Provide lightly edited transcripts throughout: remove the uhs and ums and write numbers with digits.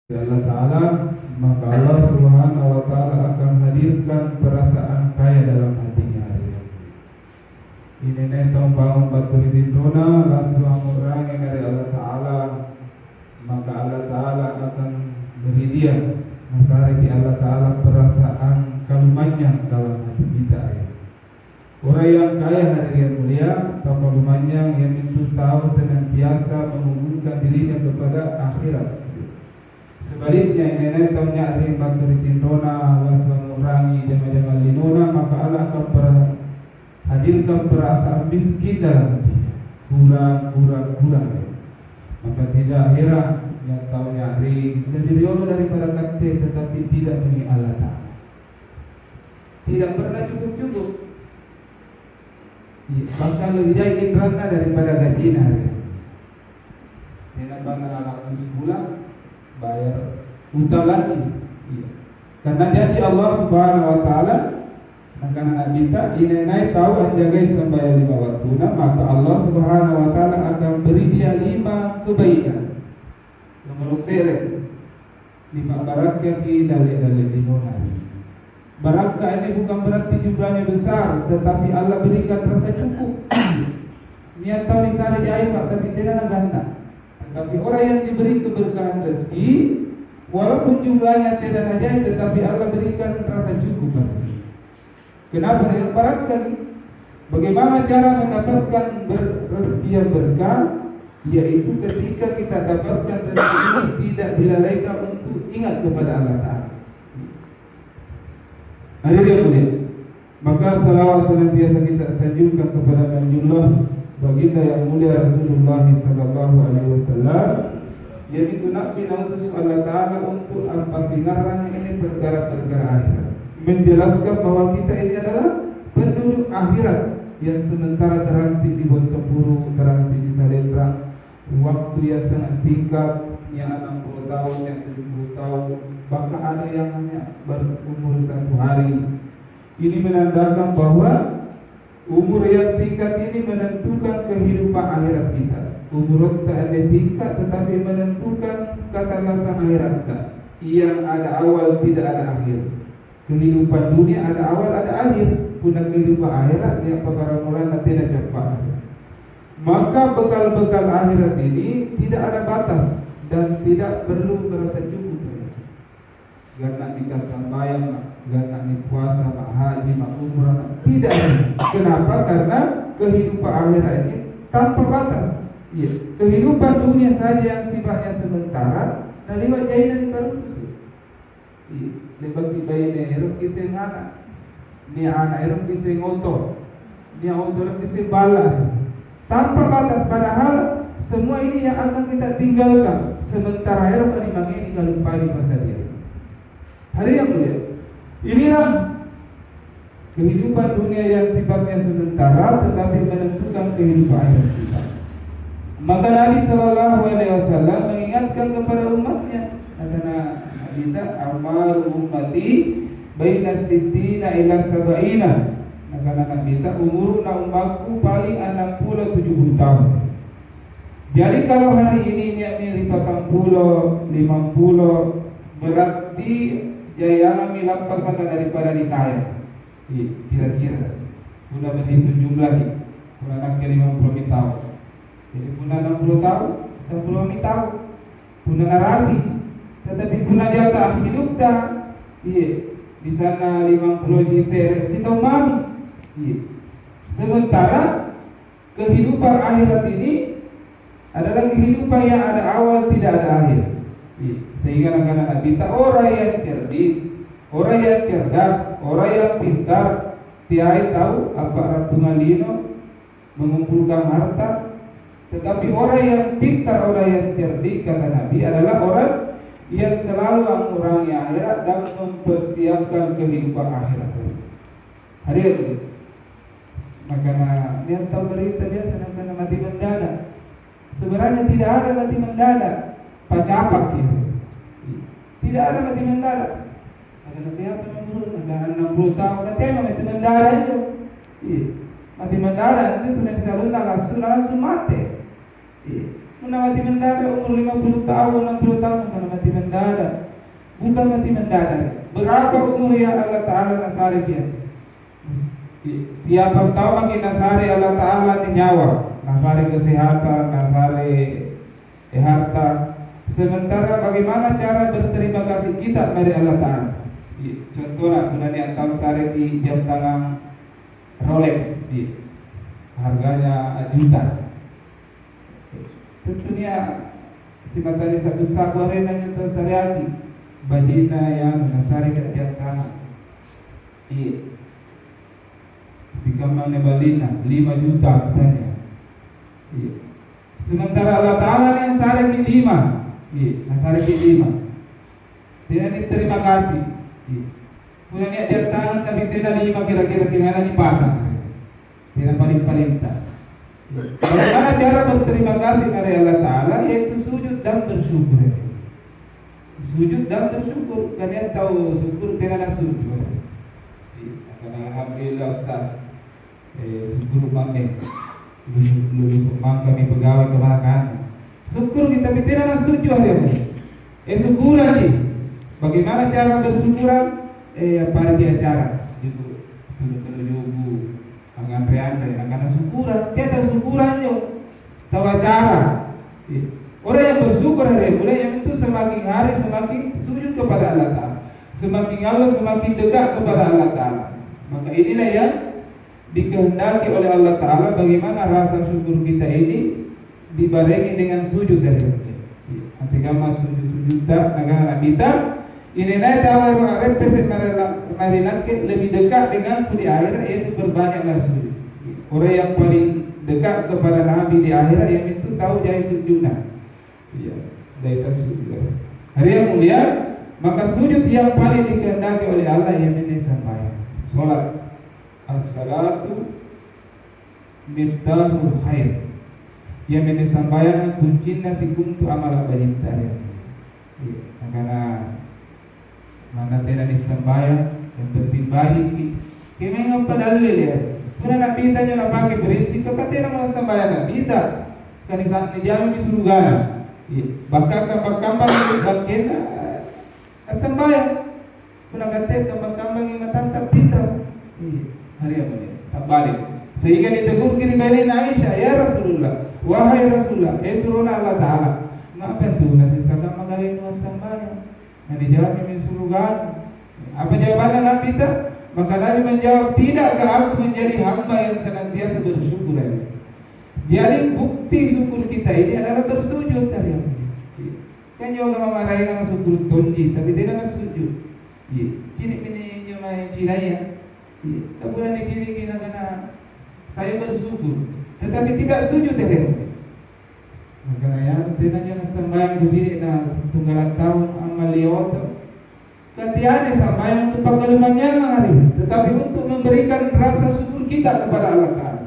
Allah Ta'ala, maka Allah Subhanahu wa Ta'ala akan hadirkan perasaan kaya dalam hatinya. Ini netong bangun batu dituna langsung mengurangi dari Allah Ta'ala, maka Allah Ta'ala akan beri dia masari di Allah Ta'ala perasaan kalumanya dalam hati kita. Orang yang kaya hari yang mulia atau kalumanya yang itu tahu senantiasa menghubungkan dirinya kepada akhirat. Sebaliknya nenek tahu nyari batu ditindona langsung mengurangi jama-jama linona, maka Allah akan hadirkan perasaan miskin dalam hatinya, kurang. Maka tidak heran yang tahu nyari jadi Allah daripada kate tetapi tidak mengingat Allah Ta'ala, tidak pernah cukup. Bahkan lebih jauh indrana daripada gajinya. Nenek bangga anak sebulan bayar utang lagi. Karena janji Allah Subhanahu wa Ta'ala, maka anak kita ini tahu anjagai sampai 5 waktu, maka Allah Subhanahu wa Ta'ala akan beri dia 5 kebaikan. Nomor seret 5 barakah dari dimona. Barakah ini bukan berarti jumlahnya besar, tetapi Allah berikan rasa cukup. Niat tahu disari jahit Pak, tapi tidak ganda. Tapi orang yang diberi keberkahan rezeki, walaupun jumlahnya tidak ajaib, tetapi Allah berikan rasa cukup. Kenapa dia barakah? Bagaimana cara mendapatkan rezeki yang berkah? Yaitu ketika kita dapatkan rezeki tidak dilalaikan untuk ingat kepada Allah Ta'ala. Hadirin mulia, maka salawat senantiasa kita sanjungkan kepada Nabiullah baginda yang mulia Rasulullah sallallahu alaihi wasallam, yaitu Nabi nautus Allah Ta'ala untuk al-pasingarang ini perkara-perkara akhirat, menjelaskan bahwa kita ini adalah penduduk akhirat yang sementara terangsi di Bontempuru, terangsi di Salendra, waktu yang sangat singkat, yang 60 tahun, yang 70 tahun, bahkan ada yang hanya berumur 1 hari. Ini menandakan bahwa umur yang singkat ini menentukan kehidupan akhirat kita. Umur tak ada singkat tetapi menentukan ketalasan akhirat kita, yang ada awal tidak ada akhir. Kehidupan dunia ada awal ada akhir, punya kehidupan akhirat yang perkara mulanya tidak cepat. Maka bekal-bekal akhirat ini tidak ada batas dan tidak perlu merasa cukup. Gak nak nikah sambayang, gak nak puasa, mak haji, mak umrah, tidak. Kenapa? Karena kehidupan akhirat ini tanpa batas. Ya, kehidupan dunia saja yang sifatnya sementara, nah lewat jainan baru itu. Lewat kita ini erok kisah anak, ni anak erok kisah otor, ni otor kisah bala, tanpa batas. Padahal semua ini yang akan kita tinggalkan. Sementara erok ini kalau pagi masa dia. Hari yang mulia, inilah kehidupan dunia yang sifatnya sementara tetapi menentukan kehidupan akhirat kita. Maka Nabi Sallallahu Alaihi Wasallam mengingatkan kepada umatnya, kata kita, amal ummati baina sittina ila sab'ina. Maka kita umur umatku paling 60-70 tahun. Jadi kalau hari ini yakni 40, 50, berarti jaya milam pasangan daripada ditayang. Kira-kira sudah berhitung jumlah ni. Punya anak 50 tahun. Jadi punya 60 tahun, 10 tahun. Punya narati. Tetapi punya jatah hidup dah. Di sana 50 di seret si tahu mami. Sementara kehidupan akhirat ini adalah kehidupan yang ada awal tidak ada akhir. Sehingga anak-anak kita orang yang cerdas, orang yang cerdas, orang yang pintar, tiada tahu apa rantungan lino mengumpulkan harta. Tetapi orang yang pintar, orang yang cerdik, kata Nabi, adalah orang yang selalu mengurangi akhirat dan mempersiapkan kehidupan akhirat. Hari ini, maka dia tahu berita biasa nak mati mendadak. Sebenarnya tidak ada mati mendadak. Pacapak ya. Tidak ada mati mendadak. Ada siapa yang menurut? Ada 60 tahun. Katanya mati mendadak itu. Mati mendadak itu punya disalurkan langsung mati. mati mendadak umur 50 tahun, 60 tahun, mati mendadak. Bukan mati mendadak. Berapa umur yang Allah Ta'ala nasari dia? Siapa tahu makin nasari Allah Ta'ala di nyawa, nasari kesehatan, nasari harta. Sementara bagaimana cara berterima kasih kita dari Allah Ta'ala? Contohnya, bulan tahun sari di jam tangan Rolex, harganya juta. Tentunya si matanya satu sabu arena nyata sariati bajina yang nasari ke jam tangan. Si kamane balina 5 juta misalnya. Sementara Allah Ta'ala yang sari ke 5, nasari ke 5. Tidak diterima kasih. Punya niat jam tangan tapi tidak 5 kira-kira gimana dipasang. Tidak paling-paling tak. Bagaimana cara berterima kasih kepada Allah Ta'ala? Yaitu sujud dan bersyukur. Sujud dan bersyukur. Kalian tahu syukur tidak ada sujud. Alhamdulillah Ustaz, syukur kami lulus kami pegawai kebahagiaan. Syukur kita tapi tidak ada sujud hari ini. Syukur lagi. Bagaimana cara bersyukuran? Apa di acara? Itu tujuh anggaran anggaran syukuran. Kita syukurannya tahu acara. Orang yang bersyukur hari mulai yang itu semakin hari semakin sujud kepada Allah Ta'ala, semakin Allah semakin dekat kepada Allah Ta'ala. Maka inilah yang dikehendaki oleh Allah Ta'ala, bagaimana rasa syukur kita ini dibarengi dengan sujud dari kita. Ketika masuk sujud negara kita ini naik tahu represent marilatke lebih dekat dengan di akhirat, yaitu berbanyaklah sujud. Orang yang paling dekat kepada Nabi di akhirat yang itu tahu jadi sujudnya. Dari sujud. Hari yang mulia, maka sujud yang paling dikehendaki oleh Allah yang ini sampai salat. As-salatu miftahul khair. Yang ini sampai kuncinya si kuntu amal bajintari. Karena mana tidak disembahyang yang penting baik. Kemeng apa dalil ya? Pernah nak kita nyoba pakai berisi, kata tidak mau sembahyang kita. Kan saat dijamin di surga. Bahkan kambang itu bagian sembahyang. Pernah kata kambang yang matang tidak. Hari apa ni? Tak balik. Sehingga ditegur kiri balik Aisyah, ya Rasulullah, wahai Rasulullah, suruna Allah Ta'ala. Ngapa tu? Nasi sagam magaling sembahyang. Yang dijawab ini surga. Apa jawabannya Nabi kita? Maka Nabi menjawab, tidakkah aku menjadi hamba yang senantiasa bersyukur? Jadi bukti syukur kita ini adalah bersujud tadi. Kan juga memarahi orang syukur tonji, tapi tidak bersujud. Ciri ini cuma ciri ya. Tak boleh ciri kita karena saya bersyukur, tetapi tidak sujud tadi. Maka ya, tidak jangan sembahyang berdiri tunggalan tahun amal liwat. Ketiadaan sembahyang untuk pengalamannya hari, tetapi untuk memberikan rasa syukur kita kepada Allah Ta'ala.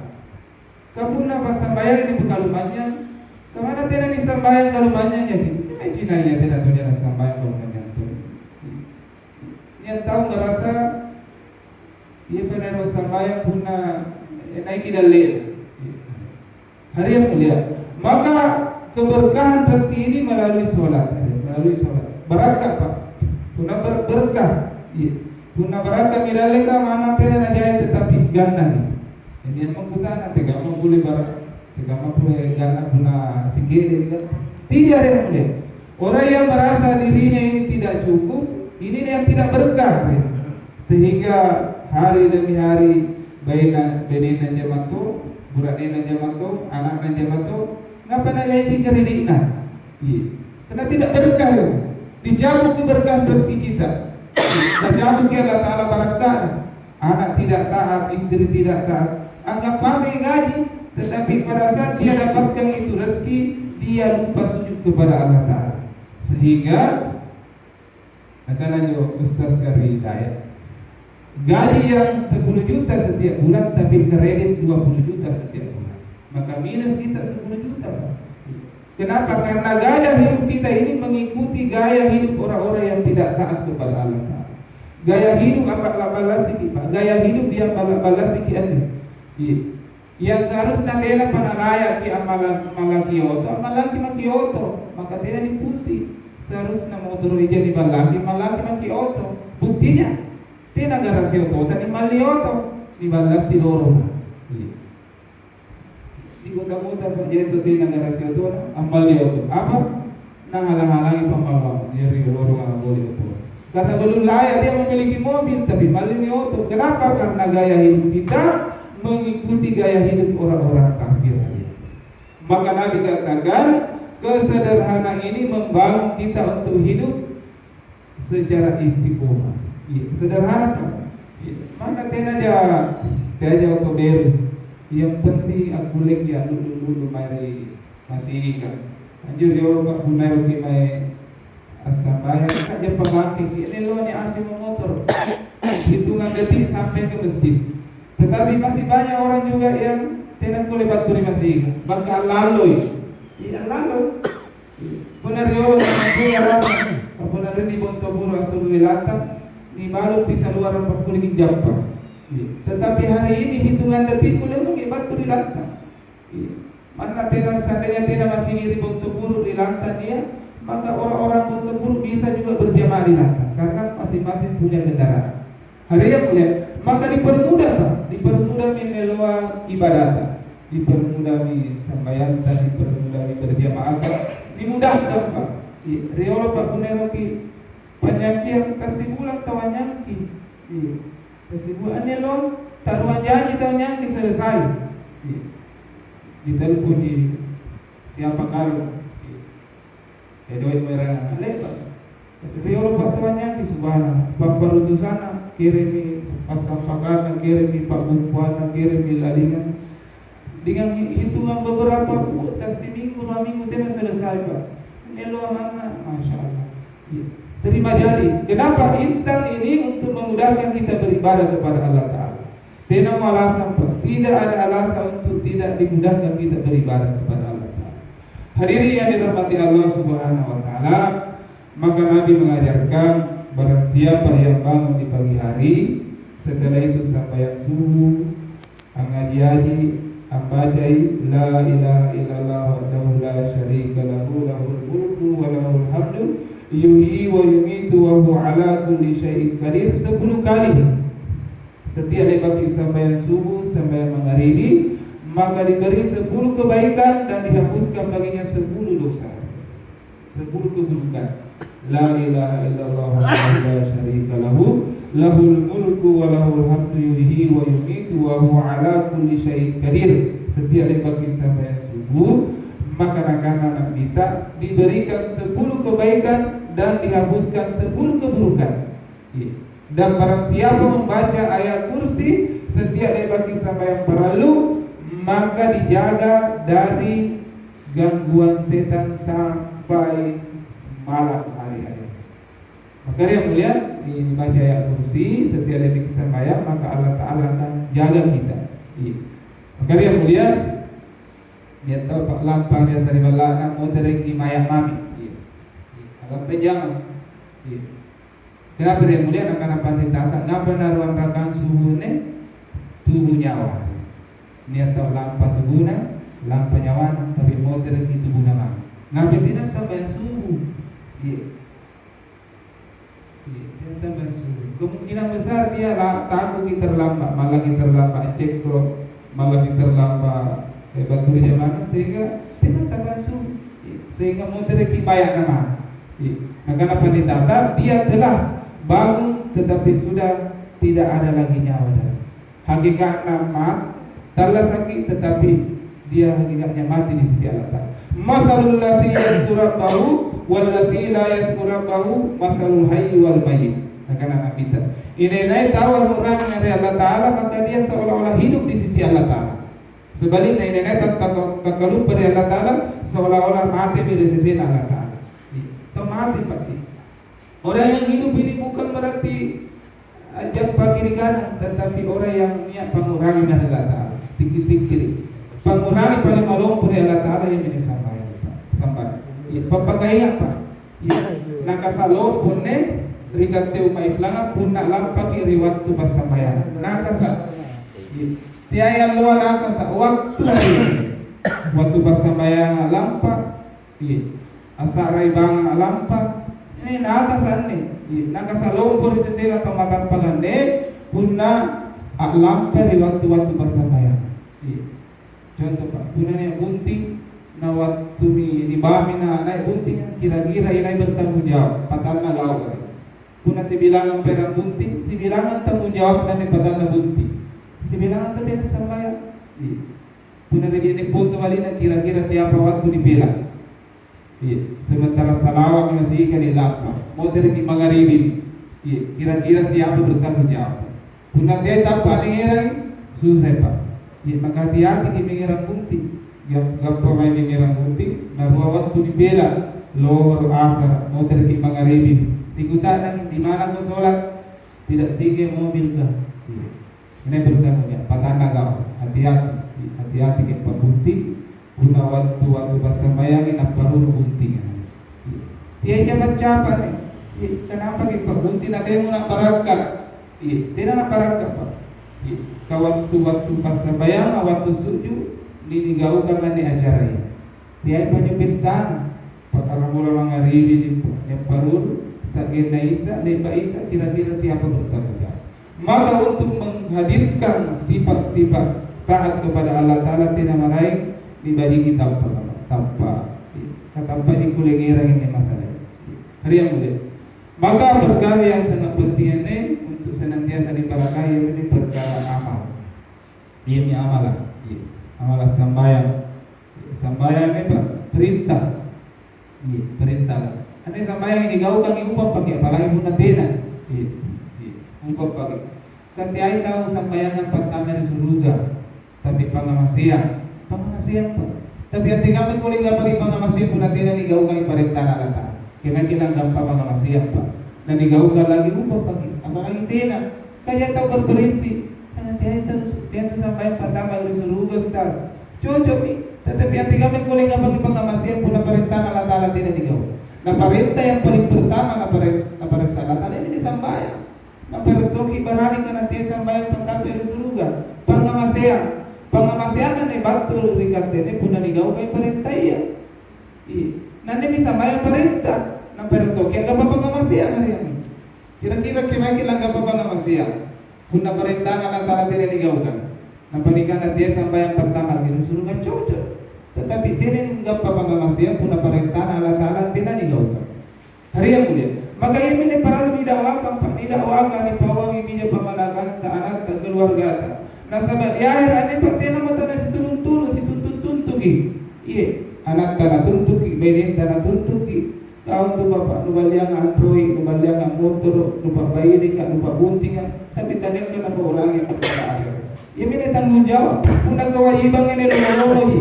Kapuna pas sembahyang ini pengalamannya, kemana tidak disembahyang pengalamannya jadi? Cina ya tidak tahu dia sembahyang pengalamannya itu. Dia tahu merasa dia pernah sembahyang puna naik dalil. Hari yang mulia. Maka keberkahan rezeki ini melalui sholat, berkah Pak, punah berkah, punah berkah midaleka mana tidak ada tetapi ganda ni. Jadi yang mengkutan nanti kamu boleh kamu boleh ganda punah sikit tidak ada yang mulia. Orang yang merasa dirinya ini tidak cukup, ini yang tidak berkah, sehingga hari demi hari baina bedina jamato, burakina jamato, anaknya jamato. Kenapa nak jadi kreditnya? Karena tidak berkah ya. Dijauh keberkahan rezeki kita. Dijauh ke Allah Ta'ala berkah. Anak tidak taat, istri tidak taat. Anggap masih gaji, tetapi pada saat dia dapatkan itu rezeki, dia lupa sujud kepada Allah Ta'ala. Sehingga katalah Ustaz Kari Hidayat, gaji yang 10 juta setiap bulan tapi kredit 20 juta setiap bulan, maka minus kita 10 juta. Kenapa? Karena gaya hidup kita ini mengikuti gaya hidup orang-orang yang tidak taat kepada Allah Ta'ala. Gaya hidup apa balas sikit, Pak? Gaya hidup dia balas sikit ada. Yang seharusnya tela panalaya ki malaki makioto, maka tela dipusi. Seharusnya motor ija di malaki makioto. Buktinya tela garasio tani malioto di balasi loro. Di kota-kota yaitu tela garasio amalioto. Apa? Halang-halangi pembalap dari lorong boleh itu. Karena belum layak dia memiliki mobil, tapi malioto. Kenapa? Karena gaya hidup kita mengikuti gaya hidup orang-orang kafir. Maka Nabi katakan kesederhanaan ini membangun kita untuk hidup secara istiqomah. Sederhana. Mana tenaja otober. Yang penting aku lagi dulu mari masih ikan. Anjur dia orang punai bagi mai asam bayar saja pembangkit. Ini lo ni asing motor. Hitungan detik sampai ke masjid. Tetapi masih banyak orang juga yang tidak boleh batu di masjid. Bahkan lalu, benar dia orang yang benar di Bontoburo asal Wilata, ni baru bisa luar 40 jam. Tetapi hari ini hitungan detik boleh mungkin batu di lantai. Mana tidak seandainya tidak masih di Bontoburo di lantai dia, maka orang-orang Bontoburo bisa juga berjamaah di lantai karena masing-masing punya kendaraan. Hari yang mulia, maka dipermudah meneloa ibadah, dipermudah di sambayan, dipermudah di berjamaah, dimudahkan Pak. Riolo Pak Puneroki penyakit kasih bulan tawanyangki, kasih bulan lo taruhan janji tawanyangki selesai. Ditelepon di siapa kalau doa merah lepas. Riolo Pak tawanyangki subhana, Pak Parudusana kirimi pasal-pasal kirimi Pak Bumpuana kirimi lalingan dengan hitungan beberapa kasih minggu 2 minggu tidak selesai Pak. Ini lo mana, masya Allah. Terima jadi. Kenapa instan ini untuk memudahkan kita beribadah kepada Allah Taala? Tidak ada alasan Pak. Tidak ada alasan untuk tidak dimudahkan kita beribadah kepada Allah Taala. Hadirin yang dirahmati Allah Subhanahu Wa Taala, maka Nabi mengajarkan barang siapa yang bangun di pagi hari, setelah itu sampai subuh, angadiaji, ambajai, la ilaha illallah wahdahu la syarika lahu, lahul mulku wa lahul hamdu, yuhyi wa yumitu wa huwa ala kulli syai'in qadir 10 kali. Setiap lepas sampai subuh sampai maghribi, maka diberi 10 kebaikan dan dihapuskan baginya 10 dosa, 10 keburukan. La ilaha illallah wahdahu la syarika lahu, lahul mulku wa lahul hamdu, yuhyi wa yumitu wa huwa ala kulli syai'in qadir. Setiap lepas sampai subuh, maka anak-anak kita diberikan 10 kebaikan dan dihapuskan 10 keburukan. Dan barang siapa membaca ayat kursi setiap lepas sampai yang perlu, maka dijaga dari gangguan setan sampai malam hari. Maka yang mulia dibaca ayat kursi setiap lepas sampai, maka Allah Taala akan jaga kita. Maka yang mulia dia tahu Pak Lampang dia sari balana mau tereki maya mami. Sampai jangan. Kenapa dia mulia akan apa tata? Ngapa naruan rakan suhune tubuh nyawa. Dia tahu lampa tubuhna, lampa nyawa, tapi mau tereki tubuh nama. Ngapa tidak sampai subuh? Dia sampai subuh. Kemungkinan besar dia takut kita terlambat, malah kita terlambat cek malah kita terlambat batu di zaman sehingga tidak sampai subuh. Sehingga mau tereki bayar nama. Nah, kenapa ditata? Dia telah bangun tetapi sudah tidak ada lagi nyawa. Hakikatnya telah sakit tetapi dia hakikatnya mati di sisi Allah Ta'ala. Masalul ladzi yaskurab bahu wal ladzi la yaskurab bahu masalul hayy wal mayyit. Anak-anak kita ini tahu orang dari Allah Ta'ala, maka dia seolah-olah hidup di sisi Allah Ta'ala. Sebaliknya ini tak lupa dari Allah Ta'ala, seolah-olah mati di sisi Allah Ta'ala. Itu mati pasti. Orang yang hidup ini bukan berarti jam pagi di kanan, tetapi orang yang niat pengurangi dari Allah Ta'ala. Sikit-sikit pengurangi paling malum dari Allah Ta'ala yang ini sampai. Papakai apa? Nakasalo punne rikat umat Islam pun nak lampak iri waktu bersambayan. Nakasa. tiaya luar naka sa waktu waktu pasambayang lampa asaray bang lampa ini naka sani naka sa lompor sa sila pamatampagan punna lampa di waktu-waktu pasambayang contoh pak punna ni bunting na waktu ni bami na bunting kira-kira inay bertanggung jawab patal na gawa punna si bilangan perang bunting si bilangan tanggung jawab na ni patal na bunting si bilangan tadi pasambayang punna ni punto malina kira-kira siapa waktu dibela sementara salawat masih ikan di lampa mau dari mangaribi kira-kira siapa bertanggung jawab punna dia tampak ni susah pak maka hati-hati di mengira bunting gappa may mengira bunting na waktu dibela lohor asar mau dari mangaribi dikutakan di mana kau sholat tidak sige mobil kah ini bertanggung jawab patana kau hati-hati ke pabunting punna waktu pasambayang na parun bunting dia cepat-cepat kenapa ke pabunting na dia muna parakka tidak na parakka pak waktu pasambayang waktu sujud ninigaukan na ni acara dia banyak pesta para mula mangaribi yang parun saged na isa, lepa isa, kira-kira siapa bertanggung jawab. Maka untuk menghadirkan sifat-sifat taat kepada Allah Ta'ala tidak meraih dibagi kita tanpa di kulengerang ini masalah. Hari yang mulia. Maka perkara yang sangat penting ini untuk senantiasa diberkahi ini perkara amal. Ini amalan. Amalan sambayang. Sambayang ini perintah. Perintah. Ane sambayang ini gaukang iupang pakai apalagi pun natena upang pakai kan dia tahu sambayangan pertama di surga tapi pangamasia pa tapi hati kami kuling pagi pangamasia pun natena ni gaukang iparintah nalata kaya kilang dampa pangamasia pa na ni gaukang lagi upang pakai apalagi tena kaya tahu berprinsip dia tahu sambayang pertama di surga stars cocok ni tetapi hati kami kuling pagi pangamasia pun naparintah nalata tena ni gaukang. Nah perintah yang paling pertama na perintah ini disambayang. Na pertoki barani kana tiya sambayang pertama di surga. Pangamasian ni batul rikat ini pun nigaw kay perintah iya. Nanti bisa sambayang perintah na pertoki ang pangamasian hari ini. Kira-kira kimakin lang pangamasian. Pun na perintah na tala tiya nigaw kan. Na panikan na tiya sambayang pertama di surga cocok. Tetapi dia enggak pangamasia pun perintah Allah Ta'ala tidak digaukan. Hari yang mulia. Maka ini para didakwakan di pawang iminya pemanakan ke anak dan keluarga. Nah sahabat, ya akhir ini pasti nama tanah situntun situtuntuki. Iya, anak tanah tuntuki, benin tanah tuntuki. Kau tu bapak nubaliang android, nubaliang motor, nupak bayi dekat, nupak buntingan. Tapi tadi kenapa orang yang pada akhir. Ini tanggung jawab. Punah kewajiban ini lagi.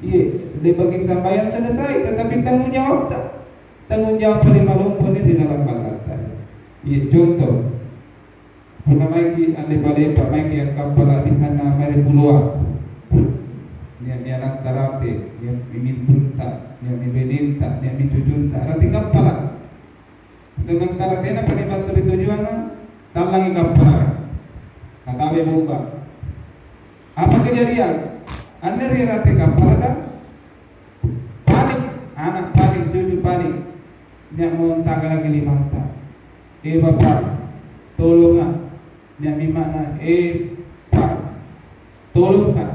Iya, dia bagi sambayan selesai, tetapi tanggung jawab tak. Tanggung jawab paling malumpuh ini di dalam balatan. Iya, contoh. Puna maiki ande balepa maiki yang kapal di sana mere puluan. Dia anak tarate, dia mimintunta, dia mibeninta, dia micucunta. Rati kapal. Sementara dia pada bantu tujuan, talangi kapal. Katabe buka. Apa kejadian? Anda rati kapal kan? Panik, anak panik, cucu panik. Dia mau tanggal lagi 5 tahun. Bapak, tolong dia dimana? Pak, tolong kan?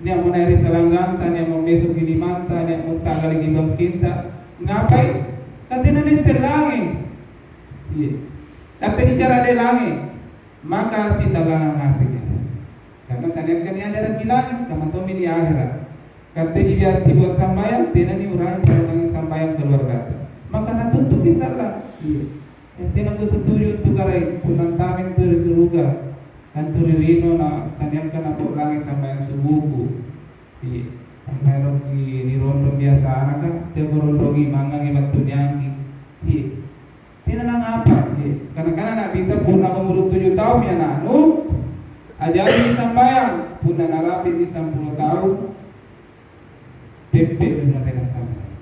Dia mau naik selanggang, dia mau besok gini manta, dia mau tanggal lagi bang kita. Ngapain? Katanya dia selangin. Iya. Tapi cara dia langit, maka si talangan ngasih. Karena tadi kan ada dalam bilangan, kamu tahu ini akhirat. Kata dia si buat sambayang, tidak ni orang yang sambayang keluarga. Maka nak tuntut bisa lah. Yang tidak aku setuju tu karai punan tamin tu di surga. Kan tu rino na tanyam kan apa langit sambayang subuhku. Meron ni rondo biasa anak kan, dia rondo mangang ibat tunyangi. Tidak nang apa? Kadang-kadang nak kita punah umur 7 tahun ya nak. Ajaran sambayang pun narapi di 10 tahun tempe dengan tengah sambayang.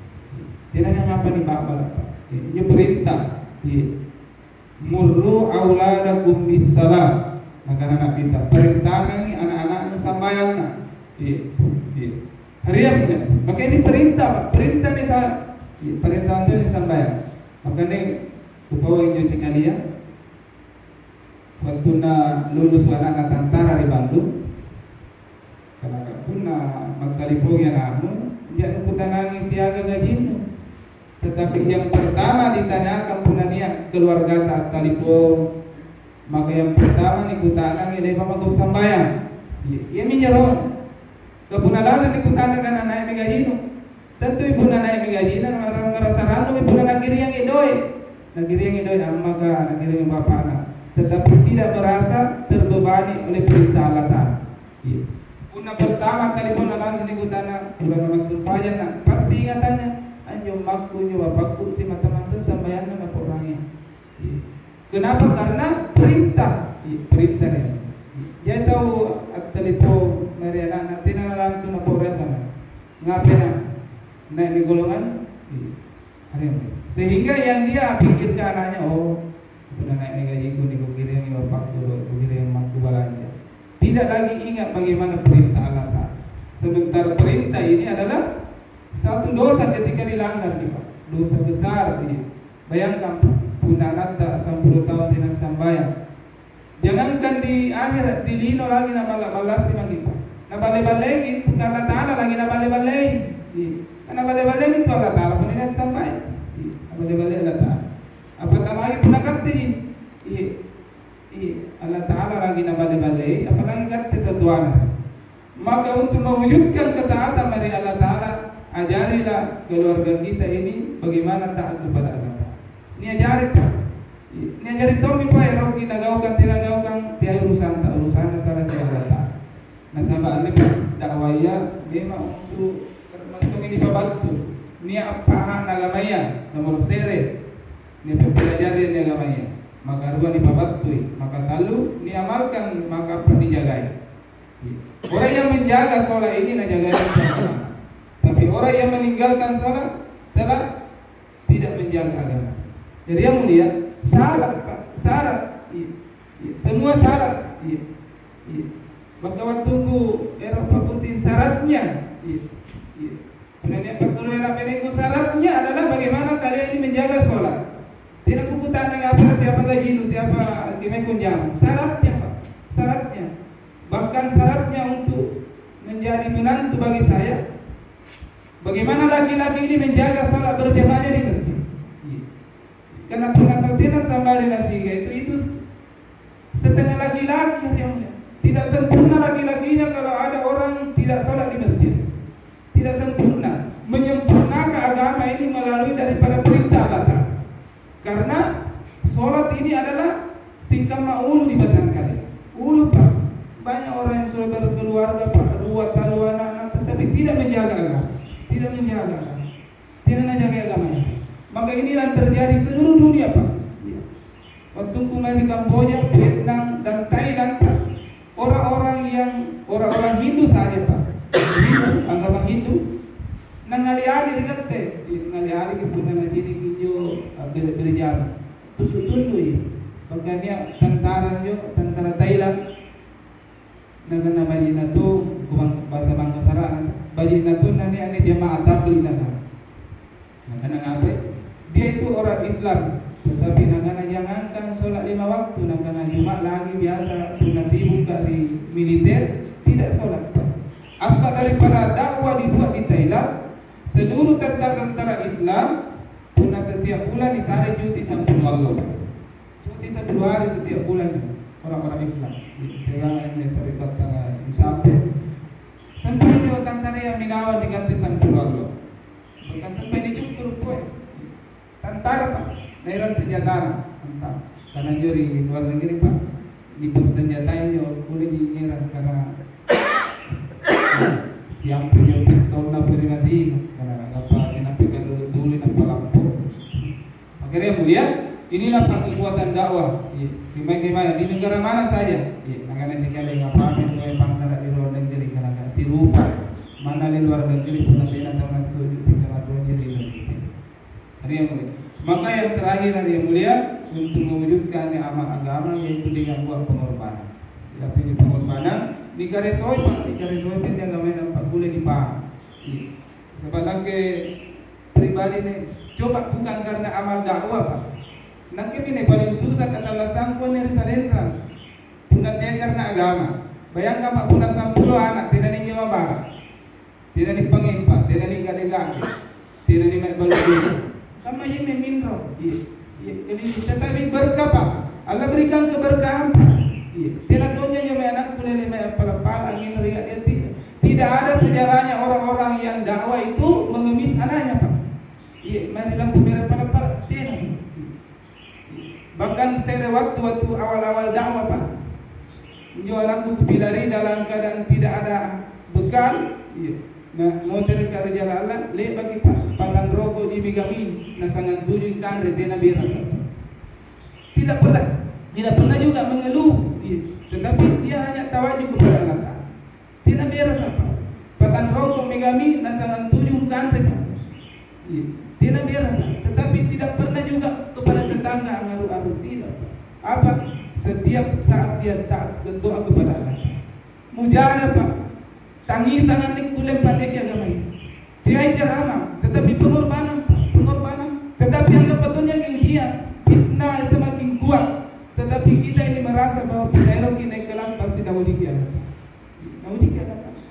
Tidak yang apa ni bapak. Ini perintah. Murru auladakum bisalam. maka anak kita perintahkan anak-anak sambayang na. Harian punya. Maka ini perintah ni sa perintah itu ni sambayang. Maka ni kupawang yung cikaliya. Waktu na lulus anak na tantara di Bandung, karena pun na magkalipog yan ano, diyan po tanangin siaga gajin. Tetapi yang pertama ditanyakan pun niya keluarga tak talipog. Maka yang pertama ni kutanang ilay pamagod sambayang. Iya minyaron. Kapunalanan ni kutanang ka na naay migajino. Tentu ibu na naay migajino marasarano ibu na nagiriyang idoy. Nagiriyang idoy ang maka nagiriyang bapak na. Tetapi tidak merasa terbebani oleh perintah Allah Ta'ala. Una pertama telepon alang ni kutanang iba na masumpayan na. Pasti ingatannya anjo makku nyo bapakku si mata-mata sambayan na po orangnya. Kenapa? Karena perintah ya. Dia tahu at telepon Mariana na tinalangsung na po rin naman. Ngapain na naik di golongan. Sehingga yang dia pikirkan anaknya, oh sudah naik gaji ku ni kukirim yang bapakku, kukirim yang makku balanja. Tidak lagi ingat bagaimana perintah Allah Ta'ala. Sementara perintah ini adalah satu dosa ketika dilanggar, dosa besar. Bayangkan punanata 10 tahun tidak sambayang. Jangankan di akhirat, di lino lagi na balas si kita. Na bale-bale itu karena Ta'ala lagi na bale-bale. Karena bale-bale itu Allah Ta'ala pun tidak sampai. Bale-bale Allah Ta'ala. Apatah lagi punakati. Allah Ta'ala lagi na bale-bale, apalagi kata Tuhan. Maka untuk mewujudkan ketaatan dari Allah Ta'ala, ajarilah keluarga kita ini bagaimana taat kepada Allah Ta'ala. Ini ajari Pak. Ini ajari Tommy Pak, yang roki nagaukan, tinagaukan, tiada urusan na salah si Allah Ta'ala. Nasabaan ni Pak, dakwaya, memang untuk ini pabantu. Ini apa nagamaya, nomor sere. Ini pempelajari ni agamanya. Maka ruang dipabatui, maka lalu ni amalkan, maka apa dijagai. Orang yang menjaga sholat ini nak jaga sholat. Tapi orang yang meninggalkan sholat telah tidak menjaga agama. Jadi yang mulia, syarat Pak, syarat. Semua syarat. Maka waktu ku Eropa putih syaratnya. Kemudian pasurera menengku syaratnya adalah bagaimana kalian ini menjaga sholat. Tidak kuputan dengan apa siapa gaji siapa kimekunjam. Syaratnya Pak, syaratnya. Bahkan syaratnya untuk menjadi menantu bagi saya. Bagaimana laki-laki ini menjaga sholat berjamaahnya di masjid. Karena penatatina sambari nasiga itu setengah laki-laki yang tidak sempurna laki-lakinya kalau ada orang tidak sholat di masjid. Tidak sempurna. Menyempurnakan agama ini melalui daripada perintah Allah Ta'ala. Karena sholat ini adalah tingkah ma'ulu di batang kalian. Ulu Pak. Banyak orang yang sudah berkeluarga Pak, 2 anak-anak, tetapi tidak menjaga agama. Tidak menjaga agama. Tidak menjaga agamanya. Maka inilah terjadi seluruh dunia Pak. Waktu kemarin di Kamboja, Vietnam, dan Thailand Pak. Orang-orang Hindu saja Pak. Hindu, agama Hindu. Nangali-ali dekat nangali-ali kepunan na sini kinyo berjalan. Tutu-tutu ya. Pagkanya tentara Thailand. Nagana bali na to kumang bahasa Bangkasaran. Bali na to nani ani jamaah tabligh na. Nagana ngape? Dia itu orang Islam, tetapi nagana jangankan sholat 5 waktu, nagana cuma lagi biasa sudah sibuk dari militer, tidak sholat. Apa daripada dakwah dibuat di Thailand? Seluruh tentara Islam punya setiap bulan disari cuti sampai Allah. Cuti 10 hari setiap bulan orang-orang Islam. Sekarang ini serikat sampai juga tentara yang minawan diganti sampai Allah. Bukan sampai dicukur pun. Tentara Pak, nairan senjata tentara. Karena juri luar negeri Pak, dipersenjatain boleh dinyiran karena yang punya pistol na pwede masih karena apa sinapikan dulu na palampo. Akhirnya mulia, inilah kekuatan dakwah. Gimana di negara mana saja? Nagana sekali ngapain kau pangkara di luar negeri karena si rupa mana di luar negeri pun nanti atau sujud segala macam jadi Indonesia. Hari yang mulia. Maka yang terakhir hari yang mulia untuk mewujudkan amal agama yaitu dengan buat pengorbanan. Tapi di pengorbanan di karesoi pak, di karesoi pun dia gamai nampak boleh dipaham. Sebab lagi pribadi nih, coba bukan karena amal dakwah pak. Nanti ini paling susah adalah sangkut dari salentran. Punatnya karena agama. Bayangkan pak punat 10 anak tidak nih nyawa barat, tidak nih pengimpa, tidak nih gade-gade, tidak nih mek baludi. Kamu ini minro, ini tetapi berkah pak. Allah berikan keberkahan pak. Tidak tuanya yang anak boleh lima pala angin riak dia tidak ada sejarahnya orang-orang yang dakwah itu mengemis anaknya pak. Mari lampu merah pada tidak. Bahkan saya waktu awal-awal dakwah pak, jual anakku pilari dalam keadaan tidak ada bekal. Nah, motor kerja jalan, le bagi pak patan rokok di bigami, nah sangat tujuh kan retena biasa. Tidak pernah juga mengeluh. Tetapi dia hanya tawajuk kepada Allah. Tidak beres apa. Patan rokok megami nasangan tujuh kantre. Tidak beres. Tetapi tidak pernah juga kepada tetangga ngaruh-ngaruh tidak. Apa? Setiap saat dia taat berdoa kepada Allah. Mujahadah pak. Tangisan anik kulem pandai agama ini. Dia ceramah, tetapi pengorbanan. Tetapi anggap betulnya yang dia fitnah semakin kuat. Tetapi kita ini merasa bahwa penero kita kelam pasti Daudi kiamat.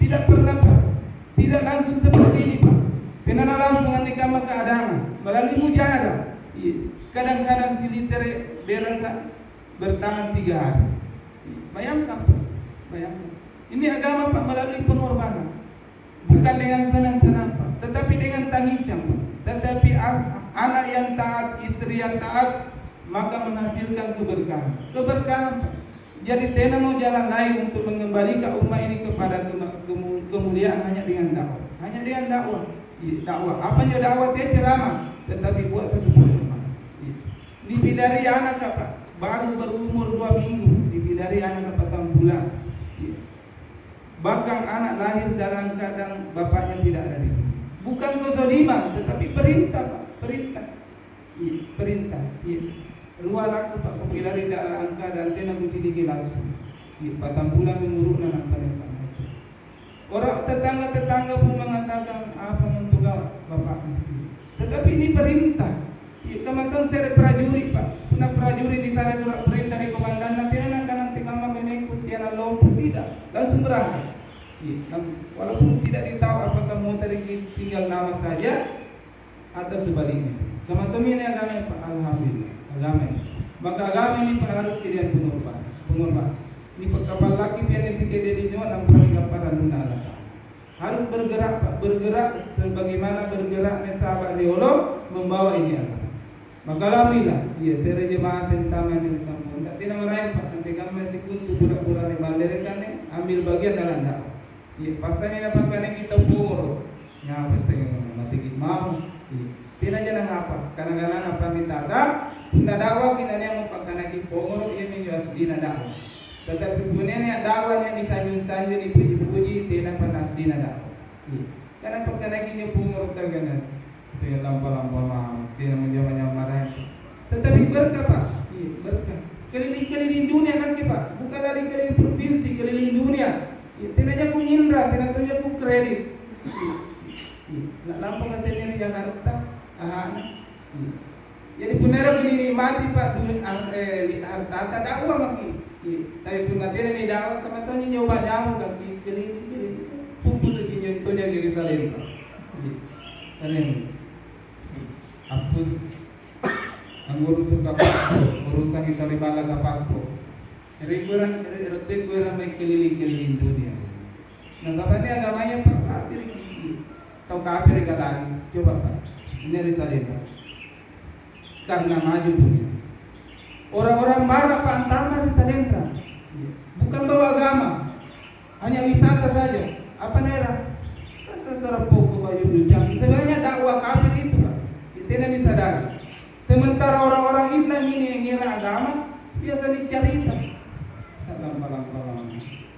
Tidak pernah pak, tidak langsung seperti ini pak. Karena langsung anikama keadaan melalui mujahadah. Kadang-kadang si liter berasa bertahan 3 hari. Bayangkan pak, bayangkan. Ini agama pak melalui pengorbanan, bukan dengan senang-senang pak, tetapi dengan tangisan pak. Tetapi anak yang taat, istri yang taat, maka menghasilkan keberkahan. Jadi tidak mau jalan lain untuk mengembalikan umat ini kepada kemuliaan hanya dengan dakwah. Dakwah. Apa yang dakwah dia ceramah, tetapi buat satu rumah. Dipilari anak apa? Baru berumur 2 minggu, dipilari anak 4 bulan. Bahkan anak lahir dalam keadaan bapaknya tidak ada di rumah. Bukan kezaliman, tetapi perintah. Luar aku pak populari dalam angka dan tena bukti langsung. Patang bulan menguruk anak mereka. Orang tetangga pun mengatakan apa untuk bapak. Tetapi ini perintah. Kemarin saya prajurit pak, pernah prajurit di sana surat perintah di komandan nanti nanti kamu mengikut tiada lompat tidak, langsung berangkat. Walaupun tidak ditahu apakah mau tadi tinggal nama saja atau sebaliknya. Kemarin ini agama pak, alhamdulillah. Agama ini. Maka agama ini harus tidak pengorban. Ini kapal laki pianis sikit di nyawa dan pengaparan Allah. Harus bergerak sebagaimana bergeraknya sahabat Leolo membawa ini agama. Maka alhamdulillah, saya jemaah sentaman di kampung. Tidak meraih pak, nanti kami masih kuntu pura-pura di Banderekan ambil bagian dalam dakwah. Pasalnya apakah kita pur, nyapa saya masih mau. Tidak jangan apa, kadang-kadang apa minta tak. Tidak dakwah kita yang mempakan lagi pengurus ia menjual dina dakwah. Tetapi punya dakwahnya disanjung-sanjung dipuji-puji tidak pernah dina dakwah. Karena pakai lagi ni pengurus tergantung. Saya lampau tidak menjawabnya marah. Tetapi berkah pak, berkah. Keliling-keliling dunia nanti pak, bukan lagi keliling provinsi, keliling dunia. Tidak aja ku nyindra, tidak aja ku kredit. Lampau kasih di Jakarta. Jadi punero ini mati pak harta dakwah maki. Tapi punatera ni dakwah teman-teman ni nyoba jamu kaki keliling pupus lagi nyentuhnya gini salin pak. Karena hapus anggur suka urusan kita ribala ke paspor. Jadi kurang baik keliling dunia. Nah sampai agamanya pak kafir atau kafir lagi. Coba pak, ini risalin pak. Karena maju dunia. Orang-orang marah pak antama risalin bukan bawa agama, hanya wisata saja. Apa nera? Seorang pokok baju jam. Sebenarnya dakwah kafir itu pak, tidak disadari. Sementara orang-orang Islam ini yang ngira agama biasa dicerita.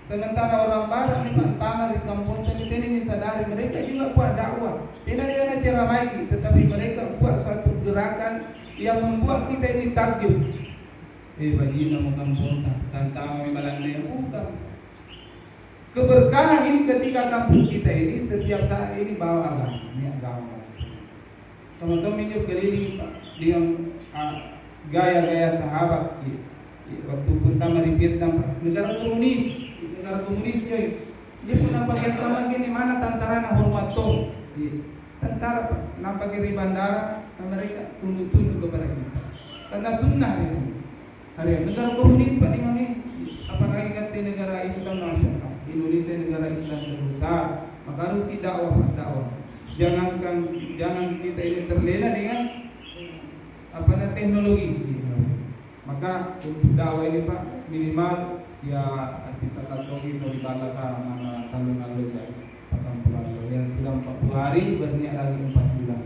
Sementara orang Barat ini pak tanah di kampung tidak disadari mereka juga buat dakwah. Tidak ada ceramah tetapi mereka buat satu gerakan yang membuat kita ini takjub. bagi nama kampung tentang membalan yang bukan. Keberkahan ini ketika kampung kita ini setiap saat ini bawa agama, ini agama. Teman-teman ini keliling dengan gaya-gaya sahabat. Waktu pertama di Vietnam, negara komunis dia pun nampak yang sama gini mana tentara hormat tuh, tentara nampak di bandara mereka tunduk kepada kita karena sunnah ini. Hari negara komunis Pak Dimangi, apalagi kata negara Islam nasional, Indonesia negara Islam terbesar, maka harus kita dakwah. Jangan kita ini terlena dengan teknologi. Maka untuk dakwah ini Pak minimal ya sisa satu kita di balaka mana tanggung-tanggung yang sudah 40 hari berniat lagi 4 bulan.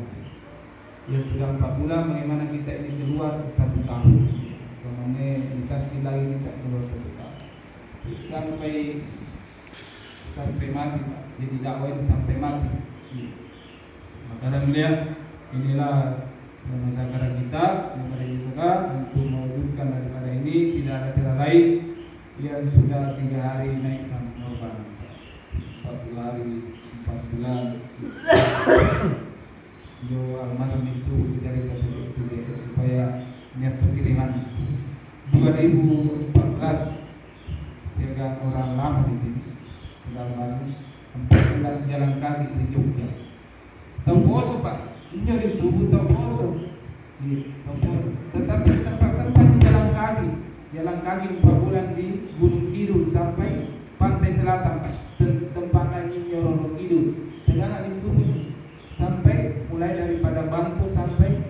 Yang sudah 4 bulan bagaimana kita ini keluar 1 tahun. Bagaimana dikasih lagi kita keluar 1 tahun. Sampai mati Pak. Jadi dakwah ini sampai mati. Maka melihat inilah masyarakat kita untuk mewujudkan daripada ini tidak ada cara lain yang sudah 3 hari naik korban 40 hari 4 bulan yo almarhum itu dari supaya niat pengiriman 2014 tiga orang lama di sini sudah baru 4 bulan jalan kaki di Jogja Temposo Pak ini di subuh Temposo tetapi sempat jalan kaki 4 bulan di Gunung Kidul sampai pantai selatan tempatnya Nyororo Kidul sedangkan di subuh sampai mulai daripada Bantu sampai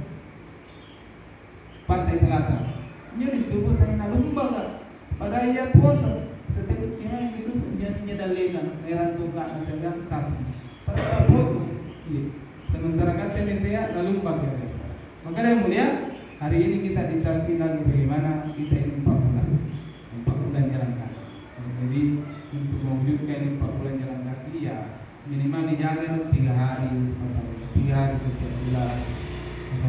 pantai selatan ini di subuh saya nalumbang lah pada ia puasa setiap kira itu jadinya dalegan nerantukan saya tas pada puasa sementara kan saya nalumbang ya. Maka yang mulia, hari ini kita ditasi lagi bagaimana kita ini 4 bulan jalan kaki. Jadi untuk mewujudkan 4 bulan jalan kaki ya minimal dijaga 3 hari setiap bulan.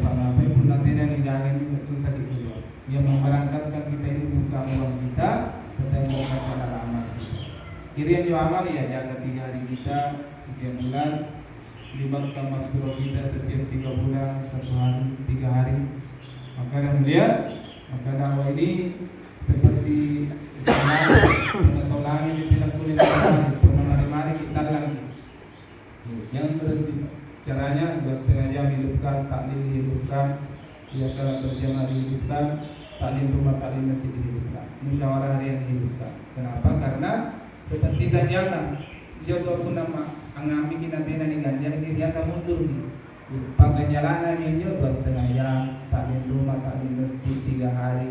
Apa pun latihan dijaga ini susah dikeluar. Yang memberangkatkan kita ini bukan uang kita, tetapi memberangkatkan amal kita. Kira yang amal ya jaga 3 hari kita setiap bulan. Libatkan masyarakat kita setiap 3 bulan 1 hari 3 hari. Maka yang mulia, maka dakwah ini seperti tolong ini tidak boleh mari kita lagi. Yang berarti caranya 2,5 jam hidupkan, taklim dihidupkan, biasa berjamaah dihidupkan, taklim rumah taklim masjid dihidupkan, musyawarah harian dihidupkan. Kenapa? Karena seperti tanyakan jawab pun nama angami kita tena di ganjar ini biasa mundur nih. Pakai jalanan ini 2,5 jam, taklim rumah, taklim masjid 3 hari,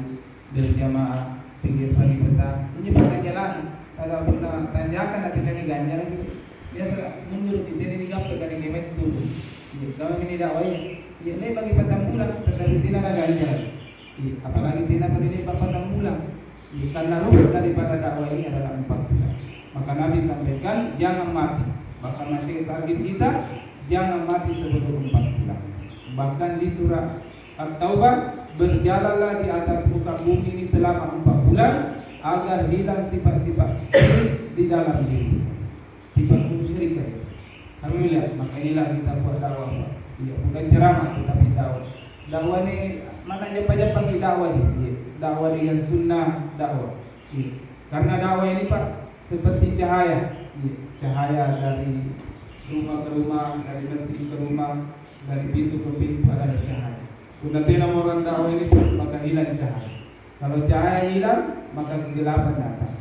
berjamaah singgir pagi petang. Ini pakai jalan. Kalau pun tanyakan nanti di ganjar itu biasa mundur di sini gambar dari gemet tu. Kalau ini dakwah ya ini bagi petang bulan, tetapi tidak ada ganjar. Apalagi tidak berdiri petang bulan. Karena ruh daripada dakwah ini adalah 4 bulan. Maka Nabi sampaikan jangan mati. Bahkan masih target kita jangan mati sebelum 4 bulan. Bahkan di surah At-Taubah berjalanlah di atas muka bumi ini selama 4 bulan agar hilang sifat-sifat syirik di dalam diri. Sifat musyrik ya. Alhamdulillah, maka inilah kita buat dakwah. Ya, bukan ceramah tetapi dakwah. Dakwah ini mana japa-japa kita dakwah ini. Dakwah dengan sunnah dakwah. Ya. Karena dakwah ini Pak seperti cahaya. Ya. Cahaya dari rumah ke rumah, dari masjid ke rumah, dari pintu ke pintu ada cahaya. Sudah tidak orang dakwah ini maka hilang cahaya. Kalau cahaya hilang maka kegelapan datang.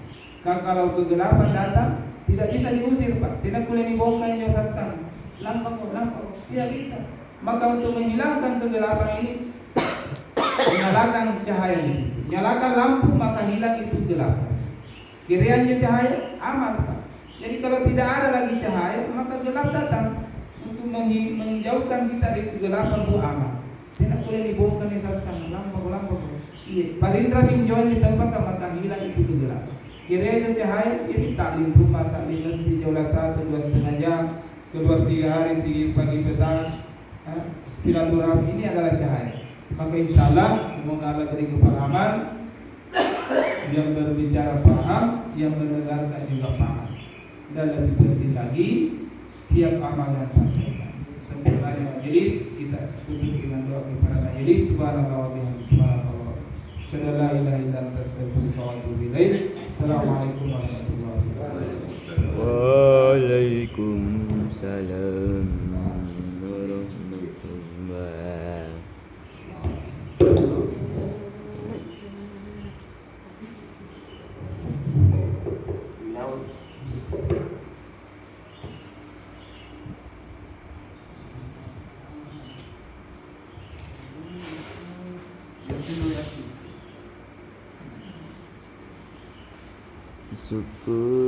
Kalau kegelapan datang tidak bisa diusir Pak. Tidak boleh dibongkar yang satsang. Lampau, tidak bisa. Maka untuk menghilangkan kegelapan ini nyalakan cahaya ini. Nyalakan lampu maka hilang itu gelap. Kiranya cahaya aman Pak. Jadi kalau tidak ada lagi cahaya maka gelap datang. Untuk menjauhkan kita dari kegelapan itu aman. Tidak boleh dibongkar yang satsang. Lampau. Iya, parindra pinjauan di tempat maka hilang itu kegelapan. Kiranya cahaya, ini taklim rumah, taklim masjid jaulah 1, 2,5 jam, keluar 3 hari, pagi petang, silaturahmi ini adalah cahaya. Maka insya Allah semoga Allah beri kepahaman yang berbicara paham, yang mendengarkan juga paham. Dan lebih penting lagi, siap amal dan sampaikan. Sempurnanya majelis, kita tutup dengan doa kepada majelis. Subhanallah wa bihamdihi, subhanallah. Asyhadu an la ilaha illa anta astaghfiruka wa atubu ilaik. Assalamualaikum warahmatullahi wabarakatuh. Waalaikumsalam warahmatullahi. Syukur